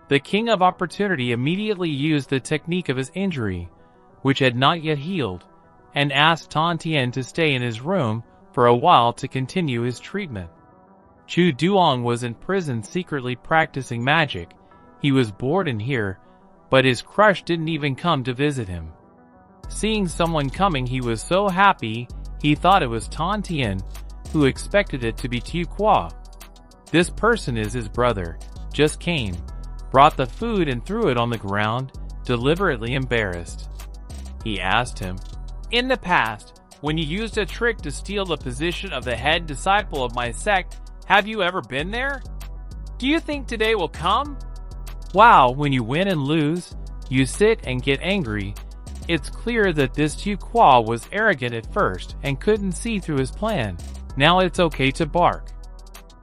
The King of Opportunity immediately used the technique of his injury, which had not yet healed, and asked Tan Tien to stay in his room for a while to continue his treatment. Chu Duong was in prison secretly practicing magic. He was bored in here, but his crush didn't even come to visit him. Seeing someone coming, he was so happy, he thought it was Tan Tien, who expected it to be Tu Qua. This person is his brother, just came, brought the food and threw it on the ground, deliberately embarrassed. He asked him, "In the past, when you used a trick to steal the position of the head disciple of my sect, have you ever been there? Do you think today will come?" Wow, when you win and lose, you sit and get angry. It's clear that this Tu Qua was arrogant at first and couldn't see through his plan. Now it's okay to bark.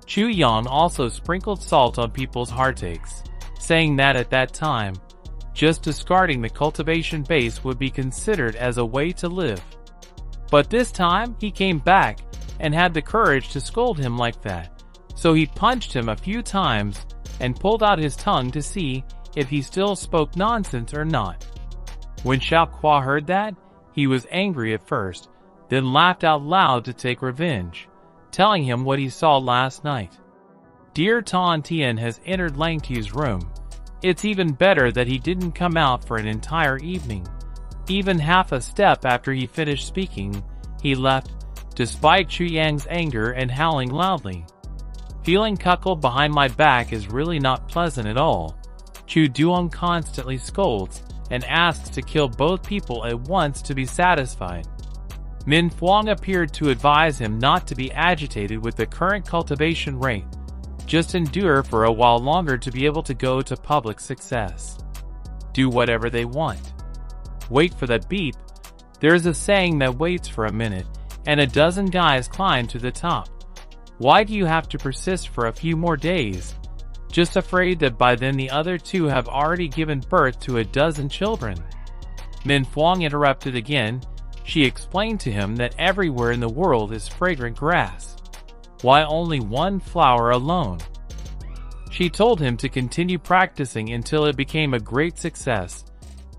Chu Yan also sprinkled salt on people's heartaches, saying that at that time, just discarding the cultivation base would be considered as a way to live. But this time, he came back and had the courage to scold him like that. So he punched him a few times and pulled out his tongue to see if he still spoke nonsense or not. When Xiao Qua heard that, he was angry at first, then laughed out loud to take revenge, telling him what he saw last night. Dear Tan Tien has entered Lang Tu's room. It's even better that he didn't come out for an entire evening. Even half a step after he finished speaking, he left, despite Chu Yang's anger and howling loudly. Feeling cuckolded behind my back is really not pleasant at all. Chu Duong constantly scolds and asks to kill both people at once to be satisfied. Min Fuang appeared to advise him not to be agitated with the current cultivation rate. Just endure for a while longer to be able to go to public success. Do whatever they want. Wait for that beep. There's a saying that waits for a minute, and a dozen guys climb to the top. Why do you have to persist for a few more days? Just afraid that by then the other two have already given birth to a dozen children. Min Fuang interrupted again. She explained to him that everywhere in the world is fragrant grass. Why only one flower alone? She told him to continue practicing until it became a great success.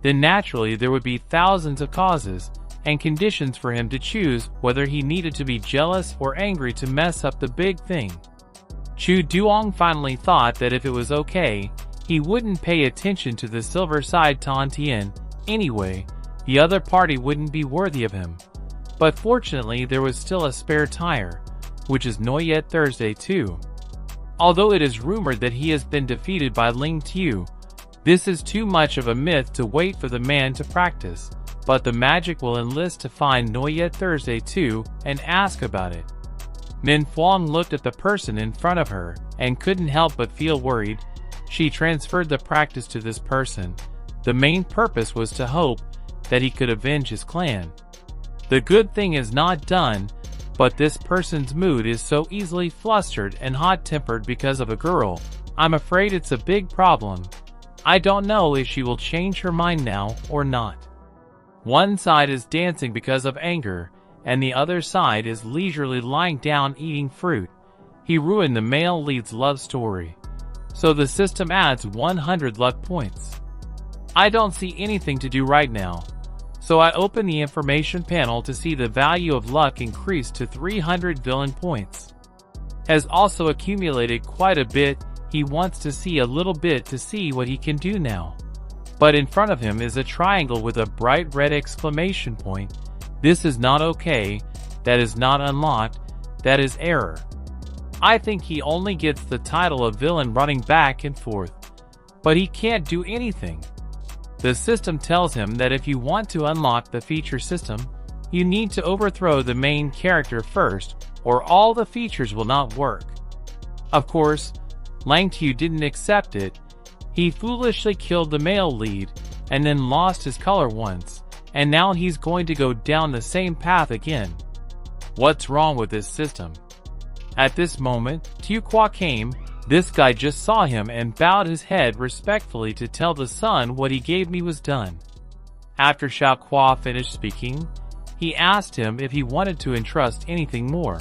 Then naturally there would be thousands of causes and conditions for him to choose whether he needed to be jealous or angry to mess up the big thing. Chu Duong finally thought that if it was okay, he wouldn't pay attention to the silver side Tan Tien. Anyway, the other party wouldn't be worthy of him. But fortunately there was still a spare tire, which is Noyet Thursday too. Although it is rumored that he has been defeated by Ling Xiao, this is too much of a myth to wait for the man to practice, but the magic will enlist to find Noyet Thursday too and ask about it. Min Fuang looked at the person in front of her and couldn't help but feel worried. She transferred the practice to this person. The main purpose was to hope that he could avenge his clan. The good thing is not done, but this person's mood is so easily flustered and hot-tempered because of a girl. I'm afraid it's a big problem. I don't know if she will change her mind now or not. One side is dancing because of anger, and the other side is leisurely lying down eating fruit. He ruined the male lead's love story. So the system adds 100 luck points. I don't see anything to do right now. So I open the information panel to see the value of luck increased to 300 villain points. Has also accumulated quite a bit. He wants to see a little bit to see what he can do now. But in front of him is a triangle with a bright red exclamation point. This is not okay. That is not unlocked. That is error. I think he only gets the title of villain running back and forth. But he can't do anything. The system tells him that if you want to unlock the feature system, you need to overthrow the main character first, or all the features will not work. Of course, Lang Tu didn't accept it. He foolishly killed the male lead, and then lost his color once, and now he's going to go down the same path again. What's wrong with this system? At this moment, Tu Qua came. This guy just saw him and bowed his head respectfully to tell the son what he gave me was done. After Xiao Qua finished speaking, he asked him if he wanted to entrust anything more.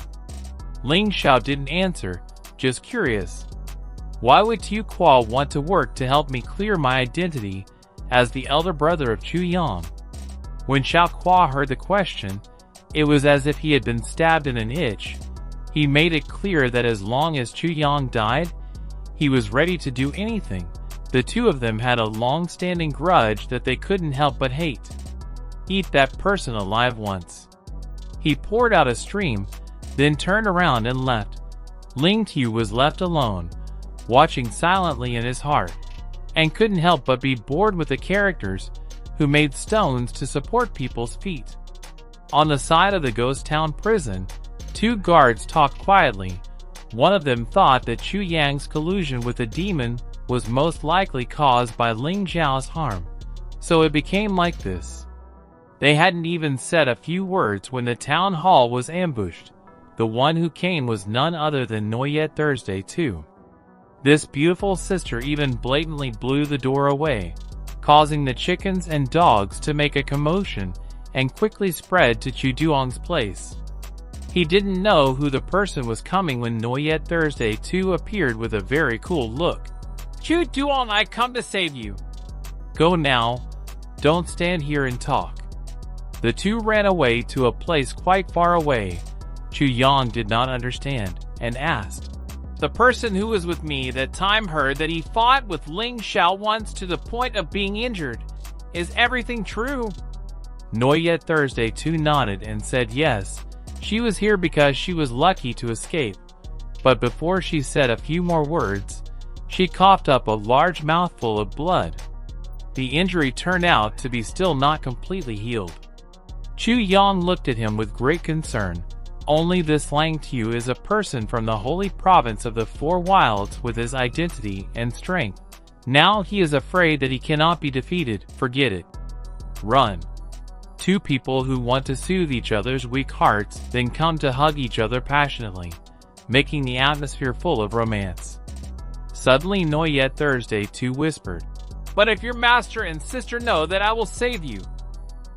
Ling Xiao didn't answer, just curious. Why would Tu Kwa want to work to help me clear my identity as the elder brother of Chu Yang? When Xiao Kwa heard the question, it was as if he had been stabbed in an itch. He made it clear that as long as Chu Yang died, he was ready to do anything. The two of them had a long-standing grudge that they couldn't help but hate. Eat that person alive once. He poured out a stream, then turned around and left. Ling Xiao was left alone, watching silently in his heart, and couldn't help but be bored with the characters who made stones to support people's feet. On the side of the ghost town prison, two guards talked quietly. One of them thought that Chu Yang's collusion with the demon was most likely caused by Ling Xiao's harm, so it became like this. They hadn't even said a few words when the town hall was ambushed. The one who came was none other than Noyet Thursday too. This beautiful sister even blatantly blew the door away, causing the chickens and dogs to make a commotion and quickly spread to Chu Duong's place. He didn't know who the person was coming when Noyet Thursday 2 appeared with a very cool look. "Chu Duong, I come to save you. Go now. Don't stand here and talk." The two ran away to a place quite far away. Chu Yang did not understand and asked, "The person who was with me that time heard that he fought with Ling Xiao once to the point of being injured. Is everything true?" Noyet Thursday 2 nodded and said yes. She was here because she was lucky to escape. But before she said a few more words, she coughed up a large mouthful of blood. The injury turned out to be still not completely healed. Chu Yang looked at him with great concern. Only this Lang Tu is a person from the holy province of the Four Wilds with his identity and strength. Now he is afraid that he cannot be defeated. Forget it. Run. Two people who want to soothe each other's weak hearts then come to hug each other passionately, making the atmosphere full of romance. Suddenly Noyet Thursday 2 whispered, "But if your master and sister know that I will save you."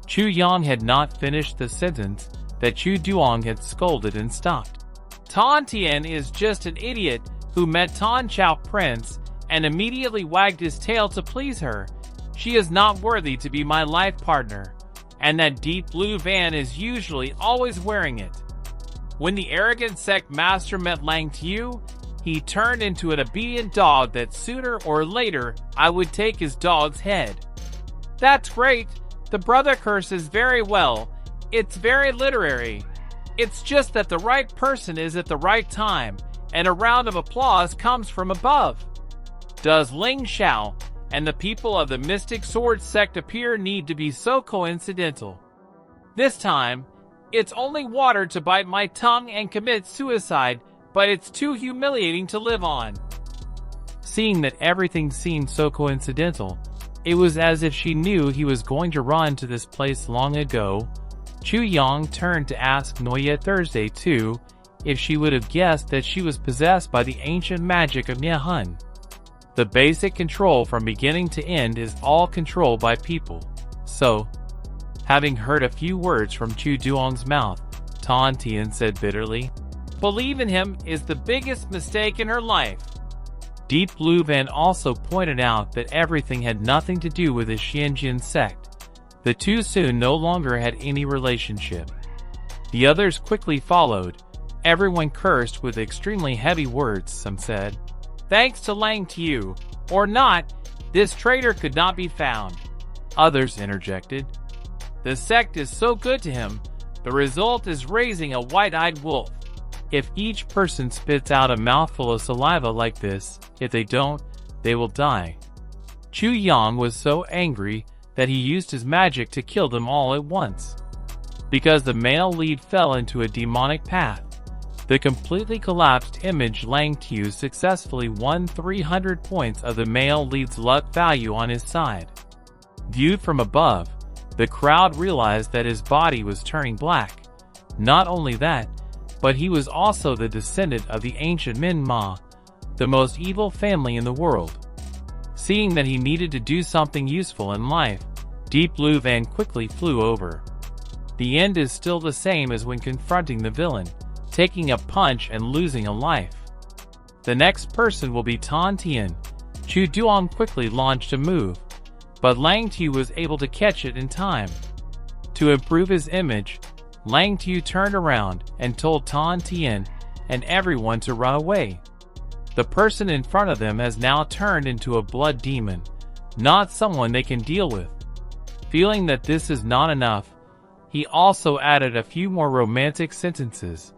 Chu Yang had not finished the sentence that Chu Duong had scolded and stopped. "Tan Tian is just an idiot who met Tan Chao Prince and immediately wagged his tail to please her. She is not worthy to be my life partner. And that deep blue van is usually always wearing it." When the arrogant sect master met Lang Tu, he turned into an obedient dog that sooner or later I would take his dog's head. "That's great. The brother curses very well. It's very literary. It's just that the right person is at the right time, and a round of applause comes from above. Does Ling Xiao and the people of the Mystic Sword sect appear need to be so coincidental? This time, it's only water to bite my tongue and commit suicide, but it's too humiliating to live on." Seeing that everything seemed so coincidental, it was as if she knew he was going to run to this place long ago. Chu Yang turned to ask Noyet Thursday 2 if she would have guessed that she was possessed by the ancient magic of Niahun. The basic control from beginning to end is all controlled by people. So, having heard a few words from Chu Duong's mouth, Tan Tian said bitterly, "Believe in him is the biggest mistake in her life." Deep Blue Van also pointed out that everything had nothing to do with the Xianjian sect. The two soon no longer had any relationship. The others quickly followed. Everyone cursed with extremely heavy words, some said. "Thanks to Lang Tu, or not, this traitor could not be found." Others interjected, "The sect is so good to him, the result is raising a white-eyed wolf." If each person spits out a mouthful of saliva like this, if they don't, they will die. Chu Yang was so angry that he used his magic to kill them all at once. Because the male lead fell into a demonic path, the completely collapsed image Lang Tu successfully won 300 points of the male lead's luck value on his side. Viewed from above, the crowd realized that his body was turning black. Not only that, but he was also the descendant of the ancient Manhwa, the most evil family in the world. Seeing that he needed to do something useful in life, Deep Blue Van quickly flew over. The end is still the same as when confronting the villain, taking a punch and losing a life. The next person will be Tan Tien. Chu Duong quickly launched a move, but Lang Tu was able to catch it in time. To improve his image, Lang Tu turned around and told Tan Tien and everyone to run away. The person in front of them has now turned into a blood demon, not someone they can deal with. Feeling that this is not enough, he also added a few more romantic sentences,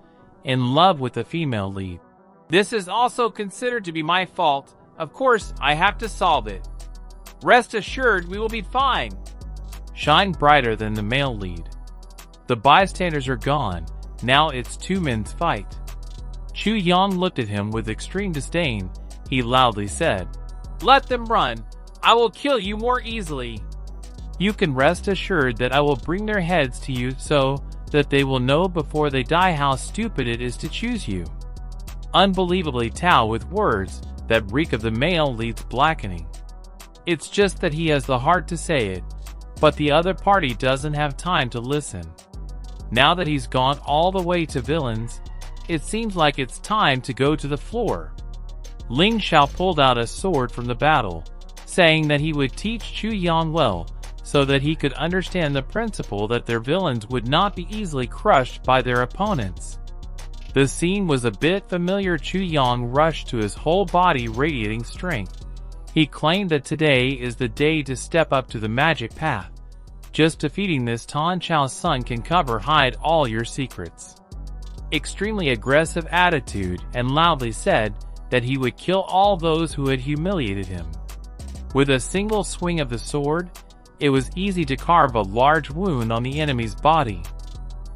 in love with the female lead. This is also considered to be my fault. Of course, I have to solve it. Rest assured, we will be fine. Shine brighter than the male lead. The bystanders are gone. Now it's two men's fight. Chu Yang looked at him with extreme disdain. He loudly said, "Let them run. I will kill you more easily. You can rest assured that I will bring their heads to you so that they will know before they die how stupid it is to choose you." Unbelievably Tao with words that reek of the male lead's blackening. It's just that he has the heart to say it, but the other party doesn't have time to listen. Now that he's gone all the way to villains, it seems like it's time to go to the floor. Ling Xiao pulled out a sword from the battle, saying that he would teach Chu Yang well, so that he could understand the principle that their villains would not be easily crushed by their opponents. The scene was a bit familiar. Chu Yang rushed to his whole body radiating strength. He claimed that today is the day to step up to the magic path. Just defeating this Tan Chao's son can hide all your secrets. Extremely aggressive attitude, and loudly said that he would kill all those who had humiliated him. With a single swing of the sword, it was easy to carve a large wound on the enemy's body.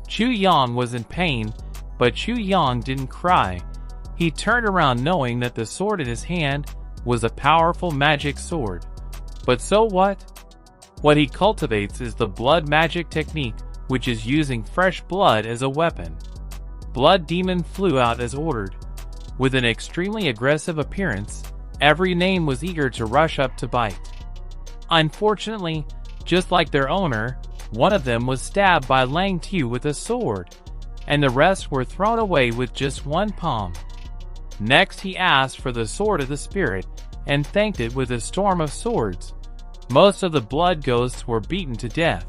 Chu Yang was in pain, but Chu Yang didn't cry. He turned around knowing that the sword in his hand was a powerful magic sword. But so what? What he cultivates is the blood magic technique, which is using fresh blood as a weapon. Blood Demon flew out as ordered. With an extremely aggressive appearance, every name was eager to rush up to bite. Unfortunately, just like their owner, one of them was stabbed by Lang Tu with a sword, and the rest were thrown away with just one palm. Next he asked for the sword of the spirit, and thanked it with a storm of swords. Most of the blood ghosts were beaten to death.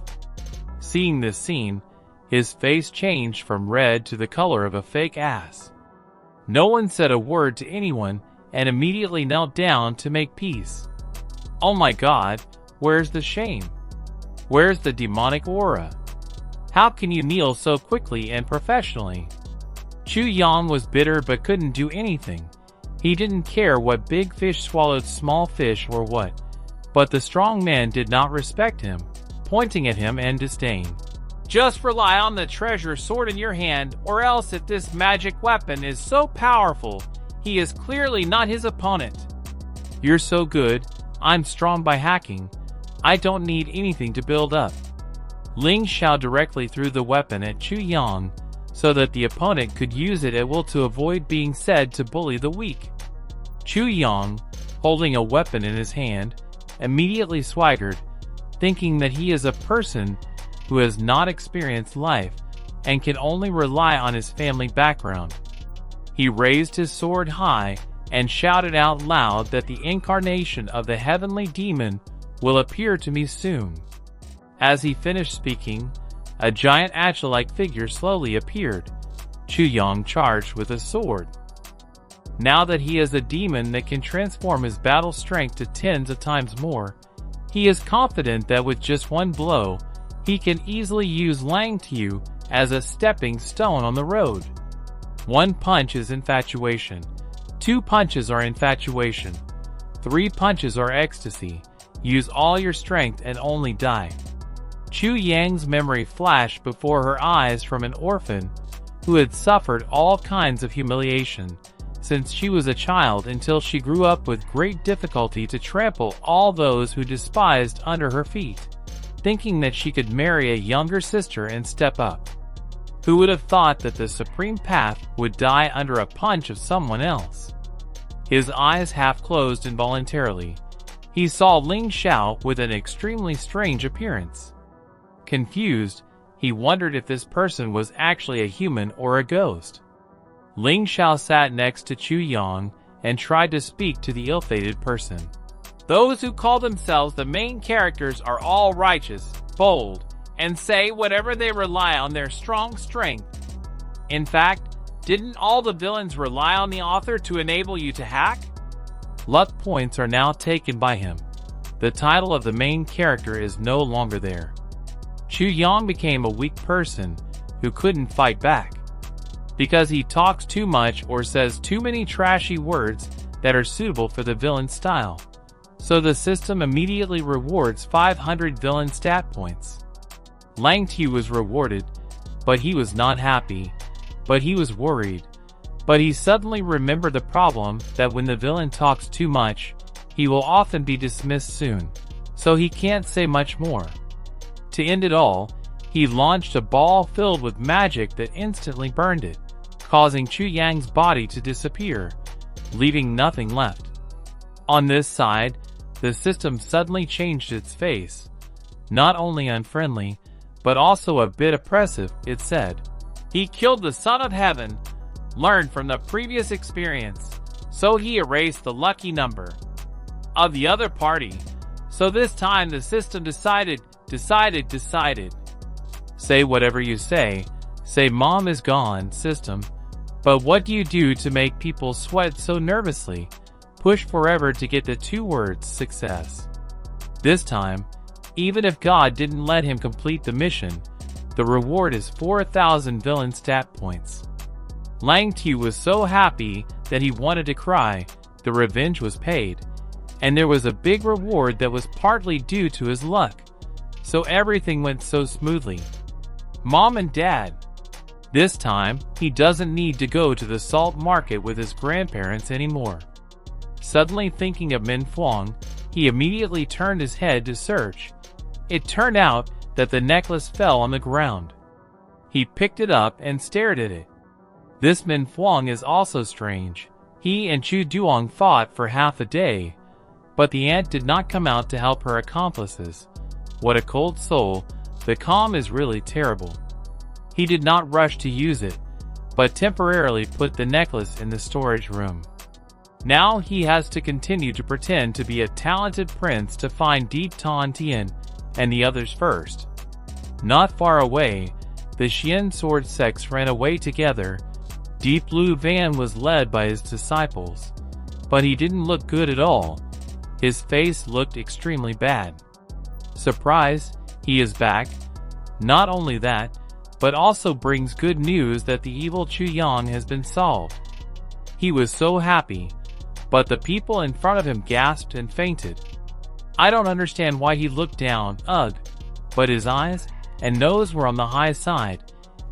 Seeing this scene, his face changed from red to the color of a fake ass. No one said a word to anyone, and immediately knelt down to make peace. Oh my god, where's the shame? Where's the demonic aura? How can you kneel so quickly and professionally? Chu Yang was bitter but couldn't do anything. He didn't care what big fish swallowed small fish or what. But the strong man did not respect him, pointing at him in disdain. Just rely on the treasure sword in your hand, or else if this magic weapon is so powerful, he is clearly not his opponent. You're so good, I'm strong by hacking. I don't need anything to build up. Ling Xiao directly threw the weapon at Chu Yang, so that the opponent could use it at will to avoid being said to bully the weak. Chu Yang, holding a weapon in his hand, immediately swaggered, thinking that he is a person who has not experienced life and can only rely on his family background. He raised his sword high and shouted out loud that the incarnation of the heavenly demon will appear to me soon. As he finished speaking, a giant Acha-like figure slowly appeared. Chu Yang charged with a sword. Now that he is a demon that can transform his battle strength to tens of times more, he is confident that with just one blow, he can easily use Lang Tu as a stepping stone on the road. One punch is infatuation. 2 punches are infatuation. 3 punches are ecstasy. Use all your strength and only die. Chu Yang's memory flashed before her eyes from an orphan who had suffered all kinds of humiliation since she was a child until she grew up with great difficulty to trample all those who despised under her feet, thinking that she could marry a younger sister and step up. Who would have thought that the supreme path would die under a punch of someone else? His eyes half closed involuntarily. He saw Ling Xiao with an extremely strange appearance. Confused, he wondered if this person was actually a human or a ghost. Ling Xiao sat next to Chu Yang and tried to speak to the ill-fated person. Those who call themselves the main characters are all righteous, bold, and say whatever they rely on their strong strength. In fact, didn't all the villains rely on the author to enable you to hack? Luck points are now taken by him. The title of the main character is no longer there. Chu Yang became a weak person who couldn't fight back because he talks too much or says too many trashy words that are suitable for the villain style. So the system immediately rewards 500 villain stat points. Lang Xiao was rewarded, but he was not happy, but he was worried. But he suddenly remembered the problem that when the villain talks too much, he will often be dismissed soon, so he can't say much more. To end it all, he launched a ball filled with magic that instantly burned it, causing Chu Yang's body to disappear, leaving nothing left. On this side, the system suddenly changed its face. Not only unfriendly, but also a bit oppressive, it said. He killed the Son of Heaven, learned from the previous experience, so he erased the lucky number of the other party. So this time the system decided. Say whatever you say mom is gone, system. But what do you do to make people sweat so nervously? Push forever to get the 2 words, success. This time, even if God didn't let him complete the mission, the reward is 4,000 villain stat points. Lang Xiao was so happy that he wanted to cry. The revenge was paid, and there was a big reward that was partly due to his luck. So everything went so smoothly. Mom and Dad. This time, he doesn't need to go to the salt market with his grandparents anymore. Suddenly thinking of Manhwa, he immediately turned his head to search. It turned out that the necklace fell on the ground. He picked it up and stared at it. This Manhwa is also strange. He and Chu Duong fought for half a day, but the aunt did not come out to help her accomplices. What a cold soul. The calm is really terrible. He did not rush to use it, but temporarily put the necklace in the storage room. Now he has to continue to pretend to be a talented prince to find Deep Tan Tien and the others first. Not far away, the Xian sword sects ran away together. Deep Blue Van was led by his disciples, but he didn't look good at all. His face looked extremely bad. Surprise, he is back. Not only that, but also brings good news that the evil Chu Yang has been solved. He was so happy, but the people in front of him gasped and fainted. I don't understand why he looked down, but his eyes and nose were on the high side,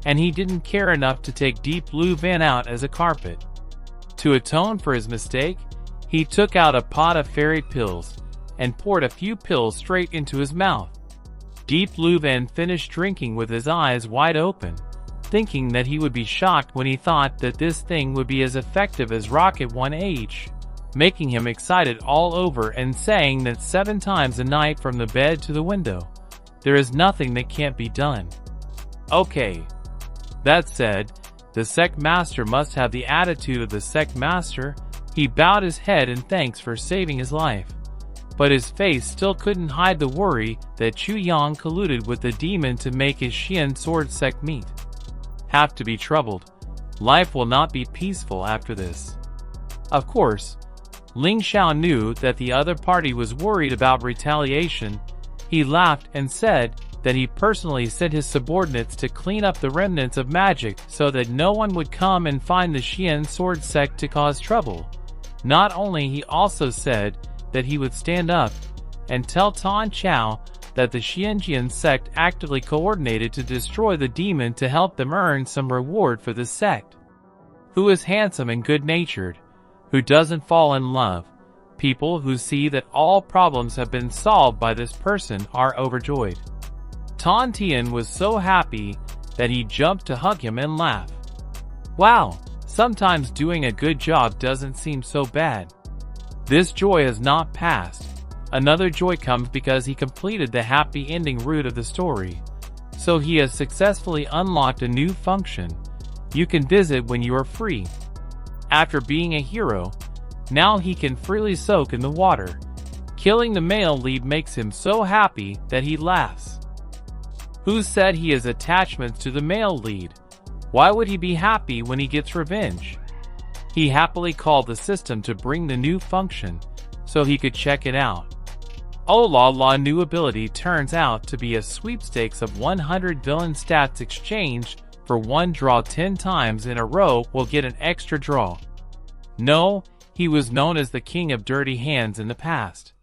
and he didn't care enough to take Deep Blue Van out as a carpet. To atone for his mistake, he took out a pot of fairy pills and poured a few pills straight into his mouth. Deep Blue Van finished drinking with his eyes wide open, thinking that he would be shocked when he thought that this thing would be as effective as Rocket 1H, making him excited all over and saying that 7 times a night from the bed to the window. There is nothing that can't be done. Okay. That said, the sect master must have the attitude of the sect master. He bowed his head in thanks for saving his life. But his face still couldn't hide the worry that Chu Yang colluded with the demon to make his Xian sword sect meet. Have to be troubled. Life will not be peaceful after this. Of course, Ling Xiao knew that the other party was worried about retaliation. He laughed and said that he personally sent his subordinates to clean up the remnants of magic so that no one would come and find the Xian sword sect to cause trouble. Not only, he also said that he would stand up and tell Tan Chao that the Xianjian sect actively coordinated to destroy the demon to help them earn some reward for the sect. Who is handsome and good-natured, who doesn't fall in love. People who see that all problems have been solved by this person are overjoyed. Tan Tien was so happy that he jumped to hug him and laugh. Wow, sometimes doing a good job doesn't seem so bad. This joy has not passed. Another joy comes because he completed the happy ending route of the story. So he has successfully unlocked a new function. You can visit when you are free. After being a hero, Now he can freely soak in the water. Killing the male lead makes him so happy that he laughs. Who said he has attachments to the male lead? Why would he be happy when he gets revenge? He happily called the system to bring the new function, so he could check it out. Oh la la, new ability turns out to be a sweepstakes of 100 villain stats exchanged for one draw 10 times in a row will get an extra draw. No, he was known as the king of dirty hands in the past.